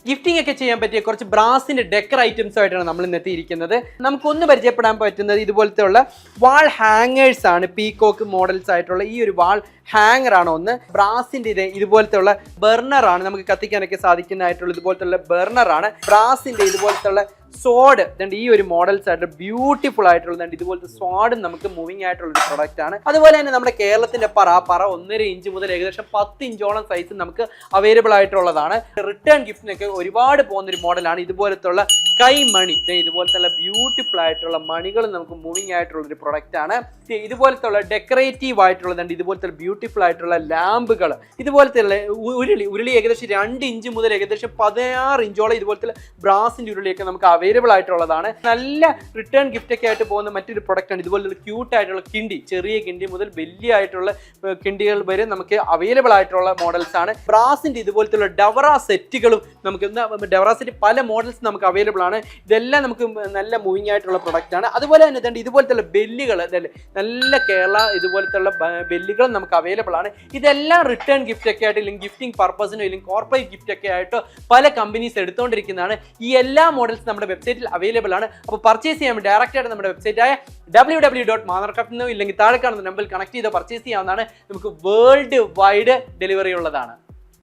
Gifting ഒക്കെ ചെയ്യാൻ പറ്റിയ കുറച്ച് ബ്രാസിന്റെ ഡെക്കർ ഐറ്റംസ് ആയിട്ടാണ് നമ്മൾ ഇന്ന് എത്തിയിരിക്കുന്നത്. നമുക്കൊന്ന് പരിചയപ്പെടാൻ പറ്റുന്നത് ഇതുപോലത്തെ ഉള്ള വാൾ ഹാങ്ങേഴ്സ് ആണ്. പീകോക്ക് മോഡൽസ് ആയിട്ടുള്ള ഈ ഒരു വാൾ ഹാങ്ങർ ആണ് ഒന്ന്. ബ്രാസിന്റെ ഇതുപോലത്തെ ഉള്ള ബർണർ ആണ്, നമുക്ക് കത്തിക്കാനൊക്കെ സാധിക്കുന്നതായിട്ടുള്ള ഇതുപോലത്തെ ഉള്ള ബർണർ ആണ്. ബ്രാസിന്റെ ഇതുപോലത്തെ ഉള്ള സോഡ് ഈ ഒരു മോഡൽസ് ആയിട്ട് ബ്യൂട്ടിഫുൾ ആയിട്ടുള്ള ഇതുപോലത്തെ സോഡും നമുക്ക് മൂവിങ് ആയിട്ടുള്ള ഒരു പ്രൊഡക്റ്റ് ആണ്. അതുപോലെ തന്നെ നമ്മുടെ കേരളത്തിന്റെ പറ 1.5 ഇഞ്ച് മുതൽ ഏകദേശം 10 ഇഞ്ചോളം സൈസ് നമുക്ക് അവൈലബിൾ ആയിട്ടുള്ളതാണ്. റിട്ടേൺ ഗിഫ്റ്റിനൊക്കെ ഒരുപാട് പോകുന്ന ഒരു മോഡലാണ്. ഇതുപോലത്തെ ഉള്ള കൈമണി, ഇതുപോലത്തെ ഉള്ള ബ്യൂട്ടിഫുൾ ആയിട്ടുള്ള മണികൾ നമുക്ക് മൂവിങ് ആയിട്ടുള്ള ഒരു പ്രൊഡക്റ്റ് ആണ്. ഇതുപോലത്തെ ഉള്ള ഡെക്കറേറ്റീവ് ആയിട്ടുള്ളതുണ്ട്. ഇതുപോലത്തെ ബ്യൂട്ടിഫുൾ ആയിട്ടുള്ള ലാമ്പുകൾ, ഇതുപോലത്തെ ഉള്ള ഉരുളി ഏകദേശം 2 ഇഞ്ച് മുതൽ ഏകദേശം 16 ഇഞ്ചോളം ഇതുപോലത്തെ ബ്രാസിന്റെ ഉരുളിയൊക്കെ നമുക്ക് അവൈലബിൾ ആയിട്ടുള്ളതാണ്. നല്ല റിട്ടേൺ ഗിഫ്റ്റ് ഒക്കെ ആയിട്ട് പോകുന്ന മറ്റൊരു പ്രൊഡക്റ്റ് ആണ് ഇതുപോലുള്ള ക്യൂട്ട് ആയിട്ടുള്ള കിണ്ടി. ചെറിയ കിണ്ടി മുതൽ വലിയ ആയിട്ടുള്ള കിണ്ടികൾ വരെ നമുക്ക് അവൈലബിൾ ആയിട്ടുള്ള മോഡൽസ് ആണ്. ബ്രാസിന്റെ ഇതുപോലത്തെ ഡവറ സെറ്റുകളും നമുക്ക് ഡവറ സെറ്റ് പല മോഡൽസ് നമുക്ക് അവൈലബിൾ ആണ്. ഇതെല്ലാം നമുക്ക് നല്ല മൂവിങ് ആയിട്ടുള്ള പ്രൊഡക്റ്റ് ആണ്. അതുപോലെ തന്നെ ഇതുപോലത്തെ ബെല്ലുകൾ, നല്ല കേരള ഇതുപോലത്തെ ബെല്ലുകൾ നമുക്ക് അവൈലബിൾ ആണ്. ഇതെല്ലാം റിട്ടേൺ ഗിഫ്റ്റ് ഒക്കെ ആയിട്ട് ഇല്ലെങ്കിൽ ഗിഫ്റ്റിംഗ് പർപ്പസിനോ ഇല്ലെങ്കിൽ കോർപ്പറേറ്റ് ഗിഫ്റ്റ് ഒക്കെ ആയിട്ടോ പല കമ്പനീസ് എടുത്തുകൊണ്ടിരിക്കുന്നതാണ്. ഈ എല്ലാ മോഡൽസ് നമ്മുടെ വെബ്സൈറ്റിൽ അവൈലബിൾ ആണ്. അപ്പോൾ പർച്ചേസ് ചെയ്യാൻ ഡയറക്റ്റ് ആയിട്ട് നമ്മുടെ വെബ്സൈറ്റായ www.manarcraft ഇല്ലെങ്കിൽ താഴെ കാണുന്ന നമ്പറിൽ കണക്ട് ചെയ്ത് പർച്ചേസ് ചെയ്യാവുന്നതാണ്. നമുക്ക് വേൾഡ് വൈഡ് ഡെലിവറി ഉള്ളതാണ്.